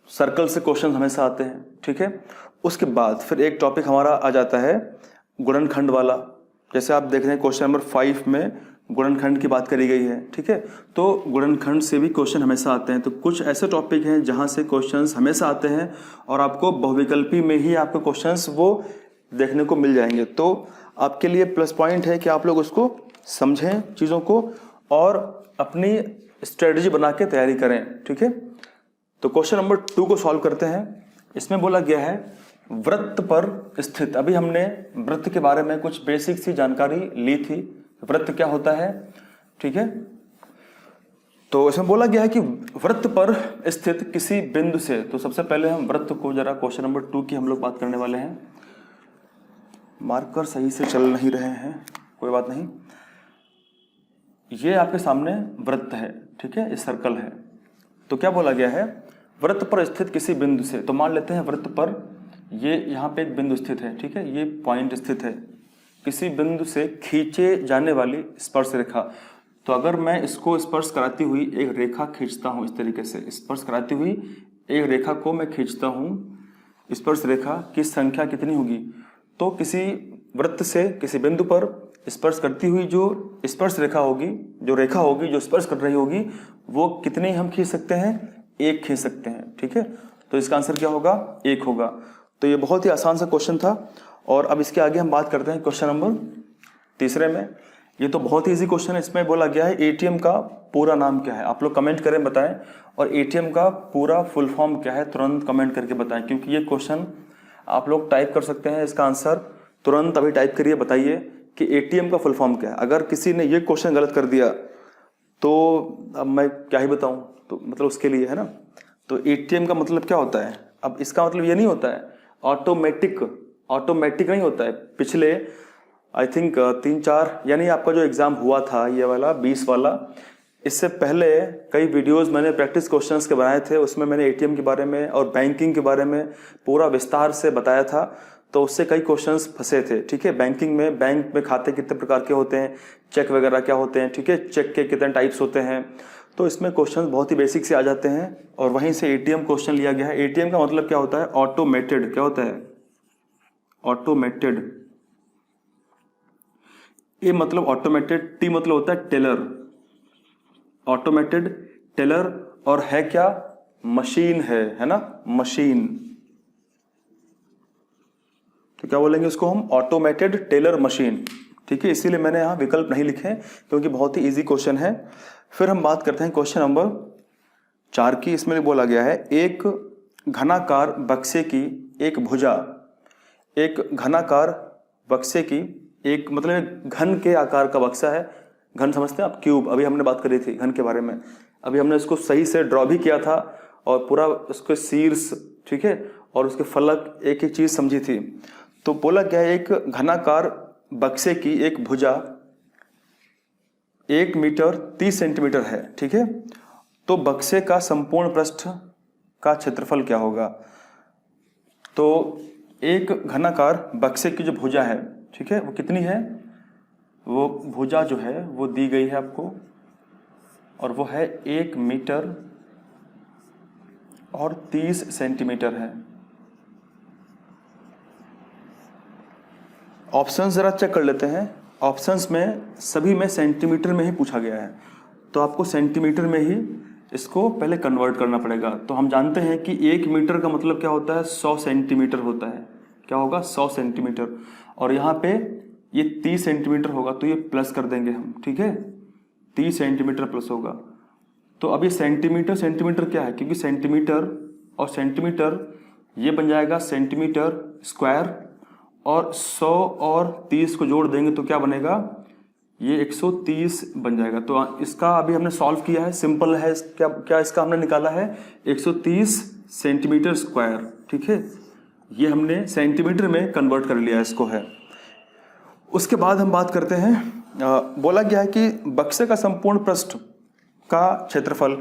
सर्कल से क्वेश्चन हमेशा आते हैं, ठीक है। उसके बाद फिर एक टॉपिक हमारा आ जाता है गुणनखंड वाला। जैसे आप देख रहे हैं क्वेश्चन नंबर 5 में गुणनखंड की बात करी गई है, ठीक है। तो गुणनखंड से भी क्वेश्चन हमेशा आते हैं। तो कुछ ऐसे टॉपिक हैं जहां से क्वेश्चंस हमेशा आते हैं और आपको बहुविकल्पी में ही आपको क्वेश्चंस वो देखने को मिल जाएंगे। तो आपके लिए प्लस पॉइंट है कि आप लोग उसको समझें चीज़ों को और अपनी स्ट्रेटजी बना के तैयारी करें, ठीक है। तो क्वेश्चन नंबर 2 को सॉल्व करते हैं। इसमें बोला गया है वृत्त पर स्थित। अभी हमने वृत्त के बारे में कुछ बेसिक सी जानकारी ली थी, वृत्त क्या होता है, ठीक है। तो इसमें बोला गया है कि वृत्त पर स्थित किसी बिंदु से, तो सबसे पहले हम वृत्त को जरा क्वेश्चन नंबर 2 की हम लोग बात करने वाले हैं। मार्कर सही से चल नहीं रहे हैं, कोई बात नहीं। ये आपके सामने वृत्त है, ठीक है, ये सर्कल है। तो क्या बोला गया है, वृत्त पर स्थित किसी बिंदु से, तो मान लेते हैं वृत्त पर ये यहाँ पे एक बिंदु स्थित है, ठीक है, ये पॉइंट स्थित है। किसी बिंदु से खींचे जाने वाली स्पर्श रेखा, तो अगर मैं इसको स्पर्श कराती हुई एक रेखा खींचता हूँ, इस तरीके से स्पर्श कराती हुई एक रेखा को मैं खींचता हूँ, स्पर्श रेखा की संख्या कितनी होगी, तो किसी वृत्त से किसी बिंदु पर स्पर्श करती हुई जो स्पर्श रेखा होगी, जो रेखा होगी जो स्पर्श कर रही होगी, वो कितनी हम खींच सकते हैं, एक खींच सकते हैं, ठीक है। तो इसका आंसर क्या होगा, 1 होगा। तो ये बहुत ही आसान सा क्वेश्चन था। और अब इसके आगे हम बात करते हैं क्वेश्चन नंबर 3 में। ये तो बहुत ही इजी क्वेश्चन है। इसमें बोला गया है एटीएम का पूरा नाम क्या है। आप लोग कमेंट करें, बताएं। और एटीएम का पूरा फुल फॉर्म क्या है, तुरंत कमेंट करके बताएं, क्योंकि ये क्वेश्चन आप लोग टाइप कर सकते हैं। इसका आंसर तुरंत अभी टाइप करिए, बताइए कि एटीएम का फुल फॉर्म क्या है। अगर किसी ने ये क्वेश्चन गलत कर दिया तो अब मैं क्या ही बताऊं, तो मतलब उसके लिए है ना। तो एटीएम का मतलब क्या होता है, अब इसका मतलब ये नहीं होता है ऑटोमेटिक नहीं होता है। पिछले आई थिंक 3-4 यानी आपका जो एग्जाम हुआ था ये वाला 20 वाला, इससे पहले कई वीडियोस मैंने प्रैक्टिस क्वेश्चंस के बनाए थे। उसमें मैंने एटीएम के बारे में और बैंकिंग के बारे में पूरा विस्तार से बताया था। तो उससे कई क्वेश्चंस फंसे थे, ठीक है। बैंकिंग में, बैंक में खाते कितने प्रकार के होते हैं, चेक वगैरह क्या होते हैं, ठीक है, चेक के कितने टाइप्स होते हैं। तो इसमें क्वेश्चन बहुत ही बेसिक से आ जाते हैं और वहीं से एटीएम क्वेश्चन लिया गया है। एटीएम का मतलब क्या होता है, ऑटोमेटेड। क्या होता है, ऑटोमेटेड। ए मतलब ऑटोमेटेड, टी मतलब होता है टेलर, ऑटोमेटेड टेलर। और है क्या, मशीन है ना, मशीन। तो क्या बोलेंगे इसको हम, ऑटोमेटेड टेलर मशीन, ठीक है। इसीलिए मैंने यहां विकल्प नहीं लिखे क्योंकि बहुत ही इजी क्वेश्चन है। फिर हम बात करते हैं क्वेश्चन नंबर 4 की। इसमें बोला गया है एक घनाकार बक्से की एक भुजा, एक घनाकार बक्से की एक मतलब घन के आकार का बक्सा है। घन समझते हैं आप, क्यूब। अभी हमने बात करी थी घन के बारे में, अभी हमने इसको सही से ड्रॉ भी किया था और पूरा उसके शीर्ष, ठीक है, और उसके फलक एक एक चीज समझी थी। तो बोला गया है एक घनाकार बक्से की एक भुजा 1 मीटर 30 सेंटीमीटर है, ठीक है। तो बक्से का संपूर्ण पृष्ठ का क्षेत्रफल क्या होगा। तो एक घनाकार बक्से की जो भुजा है, ठीक है, वो कितनी है, वो भुजा जो है वो दी गई है आपको और वो है 1 मीटर और 30 सेंटीमीटर है। ऑप्शंस जरा चेक कर लेते हैं। ऑप्शंस में सभी में सेंटीमीटर में ही पूछा गया है, तो आपको सेंटीमीटर में ही इसको पहले कन्वर्ट करना पड़ेगा। तो हम जानते हैं कि 1 मीटर का मतलब क्या होता है, 100 सेंटीमीटर होता है। क्या होगा, 100 सेंटीमीटर। और यहाँ पे ये 30 सेंटीमीटर होगा, तो ये प्लस कर देंगे हम, ठीक है, 30 सेंटीमीटर प्लस होगा। तो अब ये सेंटीमीटर क्या है, क्योंकि सेंटीमीटर और सेंटीमीटर ये बन जाएगा सेंटीमीटर स्क्वायर, और 100 और 30 को जोड़ देंगे तो क्या बनेगा, ये 130 बन जाएगा। तो इसका अभी हमने सॉल्व किया है, सिंपल है। क्या इसका हमने निकाला है 130 सेंटीमीटर स्क्वायर, ठीक है। ये हमने सेंटीमीटर में कन्वर्ट कर लिया इसको है। उसके बाद हम बात करते हैं, बोला गया है कि बक्से का संपूर्ण पृष्ठ का क्षेत्रफल।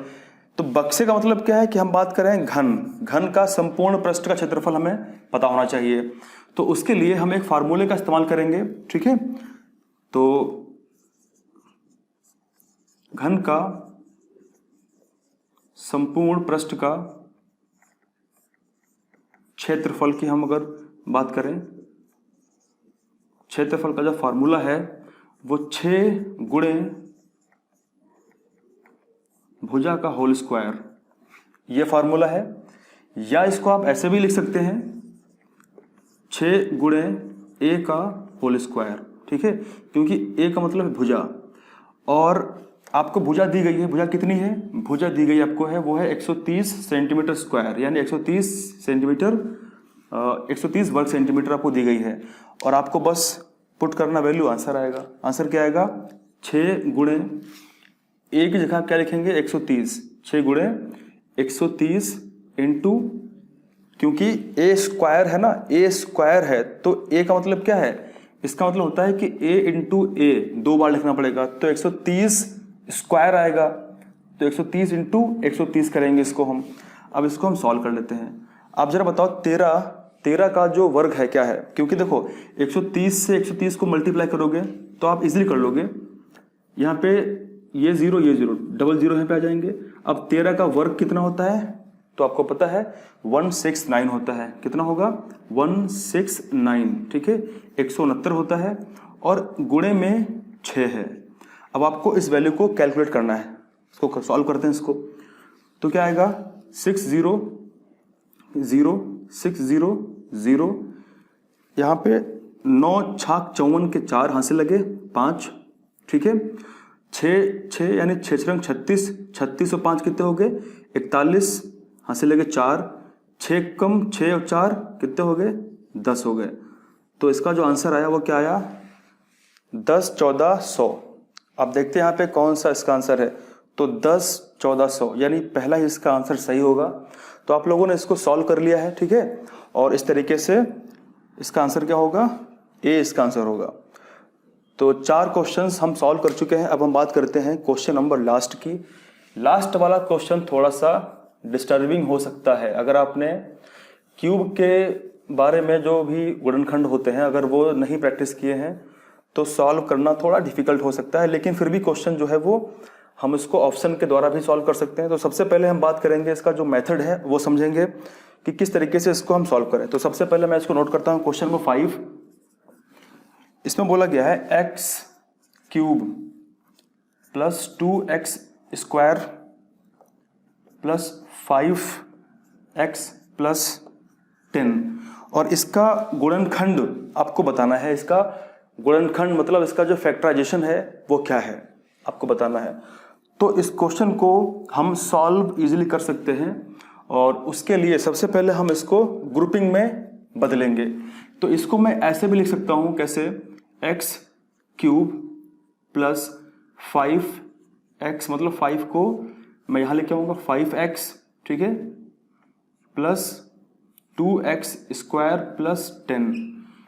तो बक्से का मतलब क्या है कि हम बात करें घन का संपूर्ण पृष्ठ का क्षेत्रफल हमें पता होना चाहिए। तो उसके लिए हम एक फार्मूले का इस्तेमाल करेंगे, ठीक है। तो घन का संपूर्ण पृष्ठ का क्षेत्रफल की हम अगर बात करें, क्षेत्रफल का जो फार्मूला है वो 6 गुणे भुजा का होल स्क्वायर, ये फार्मूला है। या इसको आप ऐसे भी लिख सकते हैं 6 गुणे a का होल स्क्वायर, ठीक है, क्योंकि a का मतलब है भुजा, और आपको भुजा दी गई है। भुजा कितनी है? भुजा दी गई आपको है वो है 130 सेंटीमीटर स्क्वायर, यानी 130 सेंटीमीटर 130 वर्ग सेंटीमीटर आपको दी गई है। और आपको बस पुट करना वैल्यू, आंसर आएगा। आंसर क्या आएगा? 6 गुणे a की जगह क्या लिखेंगे? 130। 6 गुणे 130 इंटू, क्योंकि a स्क्वायर है ना, a स्क्वायर है तो a का मतलब क्या है? इसका मतलब होता है कि a इंटू ए 2 बार लिखना पड़ेगा, तो 130 स्क्वायर आएगा। तो 130 इंटू 130 करेंगे इसको हम। अब इसको हम सॉल्व कर लेते हैं। आप जरा बताओ 13 का जो वर्ग है क्या है? क्योंकि देखो 130 से 130 को मल्टीप्लाई करोगे तो आप इजीली कर लोगे। यहाँ पे ये 0 डबल 0 यहाँ पे आ जाएंगे। अब 13 का वर्ग कितना होता है? तो आपको पता है 169 होता है। कितना होगा? 169, ठीक है, 169 होता है, और गुणे में 6 है। अब आपको इस वैल्यू को कैलकुलेट करना है। इसको सॉल्व करते हैं इसको। तो क्या आएगा? 6 0 0 6 0 0, यहाँ पे 9 छाक 54 के 4 हाथ से लगे 5, ठीक है, 6 यानी 6 रंग 36, 36 और 5 कितने हो गए? 41, हाथ से लगे 4, 6 कम 6 और 4 कितने हो गए? 10 हो गए। तो इसका जो आंसर आया वो क्या आया? 10 14 100। अब देखते हैं यहाँ पे कौन सा इसका आंसर है। तो 10 14 100, यानी पहला ही इसका आंसर सही होगा। तो आप लोगों ने इसको सॉल्व कर लिया है, ठीक है, और इस तरीके से इसका आंसर क्या होगा? ए इसका आंसर होगा। तो 4 क्वेश्चंस हम सॉल्व कर चुके हैं। अब हम बात करते हैं क्वेश्चन नंबर लास्ट की। लास्ट वाला क्वेश्चन थोड़ा सा डिस्टर्बिंग हो सकता है। अगर आपने क्यूब के बारे में जो भी गुणनखंड होते हैं अगर वो नहीं प्रैक्टिस किए हैं तो सॉल्व करना थोड़ा डिफिकल्ट हो सकता है, लेकिन फिर भी क्वेश्चन जो है वो हम इसको ऑप्शन के द्वारा भी सॉल्व कर सकते हैं। तो सबसे पहले हम बात करेंगे इसका जो मेथड है वो समझेंगे कि किस तरीके से इसको हम सॉल्व करें। तो सबसे पहले मैं इसको नोट करता हूँ। क्वेश्चन नंबर 5, इसमें बोला गया है x cube plus 2x square plus 5x plus 10, और इसका गुणनखंड आपको बताना है। इसका गुणनखंड मतलब इसका जो फैक्टराइजेशन है वो क्या है आपको बताना है। तो इस क्वेश्चन को हम सॉल्व इजीली कर सकते हैं, और उसके लिए सबसे पहले हम इसको ग्रुपिंग में बदलेंगे। तो इसको मैं ऐसे भी लिख सकता हूं, कैसे? x क्यूब प्लस 5x, मतलब 5 को मैं यहां लेके आऊंगा 5x, ठीक है, प्लस 2x स्क्वायर प्लस 10।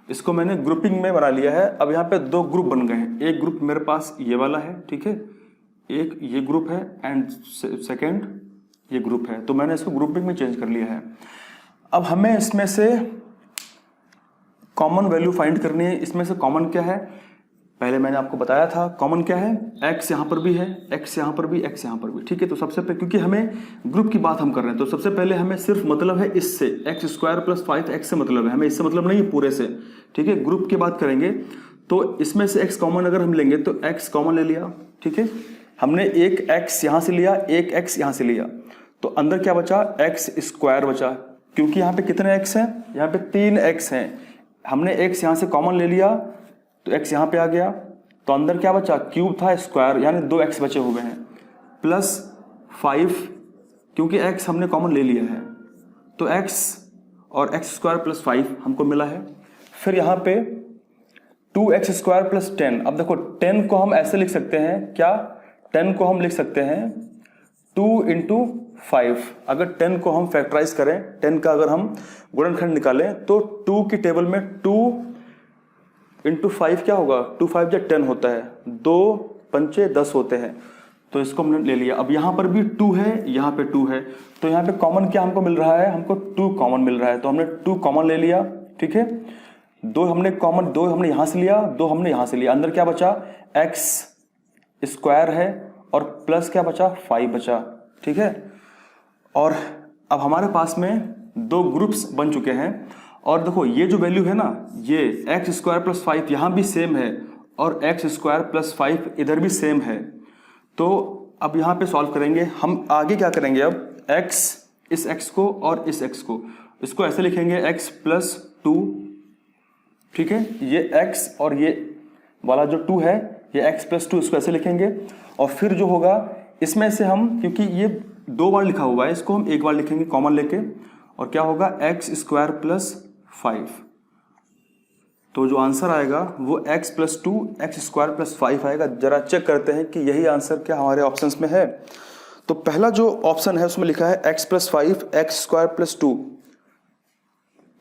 इसको मैंने ग्रुपिंग में बना लिया है। अब यहाँ पे 2 ग्रुप बन गए हैं। एक ग्रुप मेरे पास ये वाला है, ठीक है, एक ये ग्रुप है, एंड सेकेंड ये ग्रुप है। तो मैंने इसको ग्रुपिंग में चेंज कर लिया है। अब हमें इसमें से कॉमन वैल्यू फाइंड करनी है। इसमें से कॉमन क्या है? पहले मैंने आपको बताया था कॉमन क्या है। x यहाँ पर भी है, x यहाँ पर भी, x यहाँ पर भी, ठीक है। तो सबसे पहले, क्योंकि हमें ग्रुप की बात हम कर रहे हैं, तो सबसे पहले हमें सिर्फ मतलब है इससे, x स्क्वायर प्लस 5x से मतलब है, हमें इससे मतलब नहीं है पूरे से, ठीक है। ग्रुप की बात करेंगे तो इसमें से x कॉमन अगर हम लेंगे तो x कॉमन ले लिया, ठीक है। हमने एक x यहाँ से लिया, एक x यहाँ से लिया, तो अंदर क्या बचा? x स्क्वायर बचा, क्योंकि यहाँ पे कितने x हैं? यहाँ पे 3x हैं। हमने x यहाँ से कॉमन ले लिया तो x यहाँ पे आ गया, तो अंदर क्या बचा? क्यूब था, स्क्वायर, यानी 2x बचे हुए हैं, प्लस 5, क्योंकि x हमने कॉमन ले लिया है, तो x और x स्क्वायर प्लस 5 हमको मिला है। फिर यहाँ पे 2x स्क्वायर प्लस 10। अब देखो 10 को हम ऐसे लिख सकते हैं, क्या? 10 को हम लिख सकते हैं 2 इंटू 5। अगर 10 को हम फैक्टराइज करें, 10 का अगर हम गुणनखंड निकालें तो 2 की टेबल में 2 इंटू 5 क्या होगा? 2 5 या 10 होता है, 2 पंचे 10 होते हैं। तो इसको हमने ले लिया। अब यहाँ पर भी 2 है, यहाँ पे 2 है, तो यहाँ पे कॉमन क्या हमको मिल रहा है? हमको 2 कॉमन मिल रहा है, तो हमने 2 कॉमन ले लिया, ठीक है। 2 हमने कॉमन, 2 हमने यहाँ से लिया, 2 हमने यहाँ से लिया, अंदर क्या बचा? x स्क्वायर है और प्लस क्या बचा? 5 बचा, ठीक है। और अब हमारे पास में 2 ग्रुप्स बन चुके हैं, और देखो ये जो वैल्यू है ना, ये x स्क्वायर प्लस 5 यहाँ भी सेम है, और एक्स स्क्वायर प्लस 5 इधर भी सेम है। तो अब यहाँ पे सॉल्व करेंगे हम। आगे क्या करेंगे, अब x, इस x को और इस x को, इसको ऐसे लिखेंगे x प्लस 2, ठीक है। ये x और ये वाला जो 2 है ये x प्लस 2, इसको ऐसे लिखेंगे। और फिर जो होगा इसमें से हम, क्योंकि ये 2 बार लिखा हुआ है, इसको हम 1 बार लिखेंगे कॉमन लेके, और क्या होगा x स्क्वायर प्लस 5। तो जो आंसर आएगा वो x plus 2 x square plus 5 आएगा। जरा चेक करते हैं कि यही आंसर क्या हमारे ऑप्शंस में है। तो पहला जो ऑप्शन है उसमें लिखा है x plus 5 x square plus 2,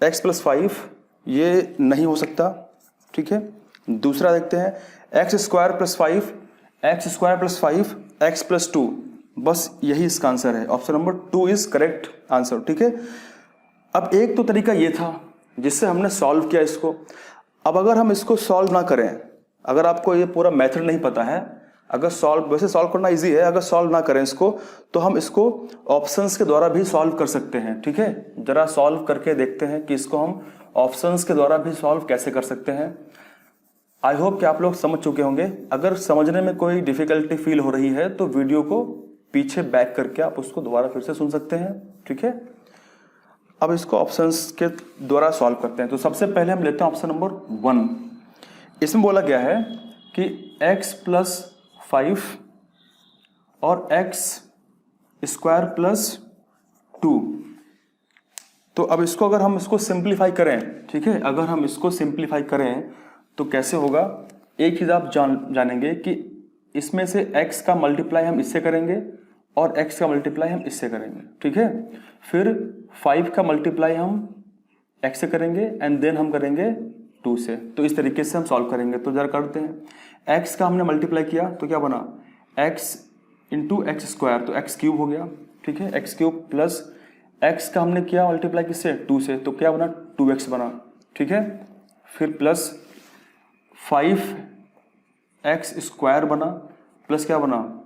x plus 5 ये नहीं हो सकता, ठीक है। दूसरा देखते हैं x square plus 5 x square plus 5 x plus 2, बस यही इसका आंसर है। Option number 2 is correct answer, ठीक है। अब एक तो तरीका ये था जिससे हमने सॉल्व किया इसको। अब अगर हम इसको सॉल्व ना करें, अगर आपको ये पूरा मेथड नहीं पता है, अगर सॉल्व, वैसे सॉल्व करना इजी है, अगर सॉल्व ना करें इसको तो हम इसको ऑप्शंस के द्वारा भी सॉल्व कर सकते हैं, ठीक है। जरा सॉल्व करके देखते हैं कि इसको हम ऑप्शंस के द्वारा भी सॉल्व कैसे कर सकते हैं। आई होप कि आप लोग समझ चुके होंगे। अगर समझने में कोई डिफिकल्टी फील हो रही है तो वीडियो को पीछे बैक करके आप उसको दोबारा फिर से सुन सकते हैं, ठीक है। अब इसको ऑप्शंस के द्वारा सॉल्व करते हैं। तो सबसे पहले हम लेते हैं ऑप्शन नंबर 1। इसमें बोला गया है कि x प्लस 5 और x स्क्वायर प्लस 2। तो अब इसको अगर हम इसको सिंप्लीफाई करें, ठीक है, अगर हम इसको सिंप्लीफाई करें तो कैसे होगा। एक चीज आप जानेंगे कि इसमें से x का मल्टीप्लाई हम इससे करेंगे और x का मल्टीप्लाई हम इससे करेंगे, ठीक है। फिर 5 का मल्टीप्लाई हम x से करेंगे एंड देन हम करेंगे 2 से। तो इस तरीके से हम सॉल्व करेंगे। तो जरा करते हैं। x का हमने मल्टीप्लाई किया तो क्या बना, x इंटू एक्स स्क्वायर, तो x क्यूब हो गया, ठीक है। x क्यूब प्लस x का हमने किया मल्टीप्लाई किससे, 2 से, तो क्या बना, 2x बना, ठीक है। फिर प्लस 5x स्क्वायर बना, प्लस क्या बना,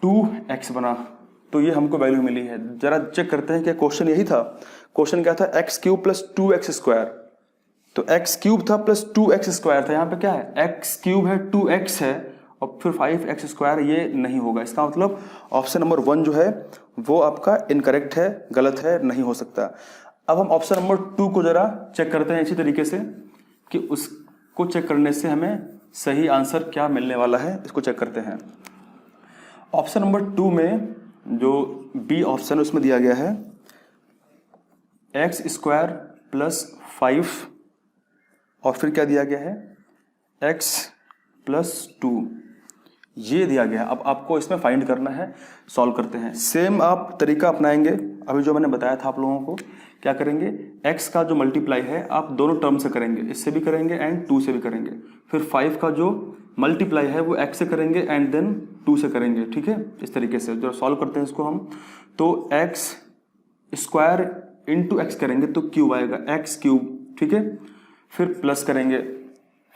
2x बना। तो ये हमको वैल्यू मिली है। जरा चेक करते हैं कि क्वेश्चन यही था। क्वेश्चन क्या था, x cube plus 2x square. तो x क्यूब था प्लस 2x स्क्वायर था। यहाँ पे क्या है, x क्यूब है, 2x है और फिर 5x स्क्वायर, ये नहीं होगा। इसका मतलब ऑप्शन नंबर 1 जो है वो आपका इनकरेक्ट है, गलत है, नहीं हो सकता। अब हम ऑप्शन नंबर 2 को जरा चेक करते हैं इसी तरीके से कि उसको चेक करने से हमें सही आंसर क्या मिलने वाला है, इसको चेक करते हैं। ऑप्शन नंबर 2 में जो बी ऑप्शन उसमें दिया गया है एक्स स्क्वायर प्लस 5 और फिर क्या दिया गया है, एक्स प्लस 2, ये दिया गया है। अब आपको इसमें फाइंड करना है, सॉल्व करते हैं। सेम आप तरीका अपनाएंगे अभी जो मैंने बताया था आप लोगों को। क्या करेंगे, x का जो मल्टीप्लाई है आप दोनों टर्म से करेंगे, इससे भी करेंगे एंड 2 से भी करेंगे। फिर 5 का जो मल्टीप्लाई है वो x से करेंगे एंड देन 2 से करेंगे, ठीक है। इस तरीके से जो सॉल्व करते हैं इसको हम, तो x स्क्वायर इंटू एक्स करेंगे तो क्यूब आएगा, x क्यूब, ठीक है। फिर प्लस करेंगे,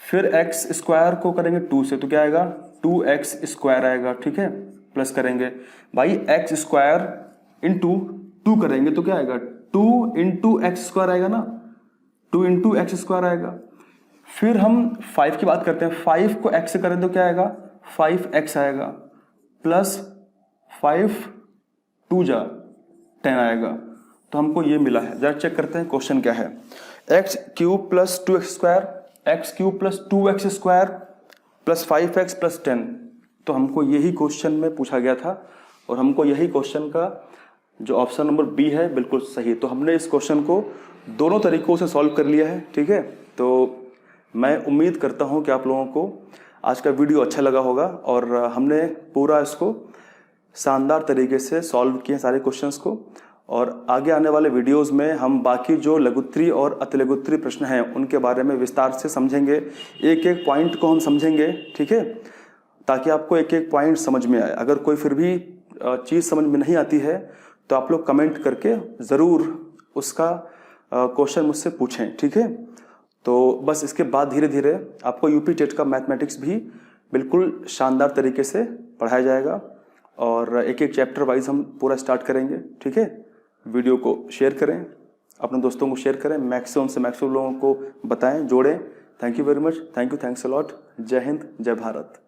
फिर x स्क्वायर को करेंगे 2 से तो क्या आएगा, 2x स्क्वायर आएगा, ठीक है। प्लस करेंगे भाई x स्क्वायर इंटू 2 करेंगे तो क्या आएगा, 2 इंटू एक्स स्क्वायर आएगा ना, 2 इंटू एक्स स्क्वायर आएगा। फिर हम 5 की बात करते हैं, 5 को x से करें तो क्या आएगा, 5x आएगा, प्लस 5 2 जा 10 आएगा। तो हमको ये मिला है। जरा चेक करते हैं क्वेश्चन क्या है, x cube plus 2x square, x cube plus 2x square plus 5x plus 10। तो हमको यही क्वेश्चन में पूछा गया था और हमको यही क्वेश्चन का जो ऑप्शन नंबर बी है बिल्कुल सही। तो हमने इस क्वेश्चन को दोनों तरीकों से सॉल्व कर लिया है, ठीक है। तो मैं उम्मीद करता हूं कि आप लोगों को आज का वीडियो अच्छा लगा होगा और हमने पूरा इसको शानदार तरीके से सॉल्व किए सारे क्वेश्चंस को। और आगे आने वाले वीडियोस में हम बाकी जो लघुत्तरी और अतिलघुत्तरी प्रश्न हैं उनके बारे में विस्तार से समझेंगे, एक एक पॉइंट को हम समझेंगे, ठीक है, ताकि आपको एक एक पॉइंट समझ में आए। अगर कोई फिर भी चीज़ समझ में नहीं आती है तो आप लोग कमेंट करके ज़रूर उसका क्वेश्चन मुझसे पूछें, ठीक है। तो बस इसके बाद धीरे धीरे आपको यूपी टेट का मैथमेटिक्स भी बिल्कुल शानदार तरीके से पढ़ाया जाएगा और एक एक चैप्टर वाइज हम पूरा स्टार्ट करेंगे, ठीक है। वीडियो को शेयर करें, अपने दोस्तों को शेयर करें, मैक्सिमम से मैक्सिमम लोगों को बताएं, जोड़ें, thank you very much, thank you, thanks a lot. जय हिंद, जय भारत।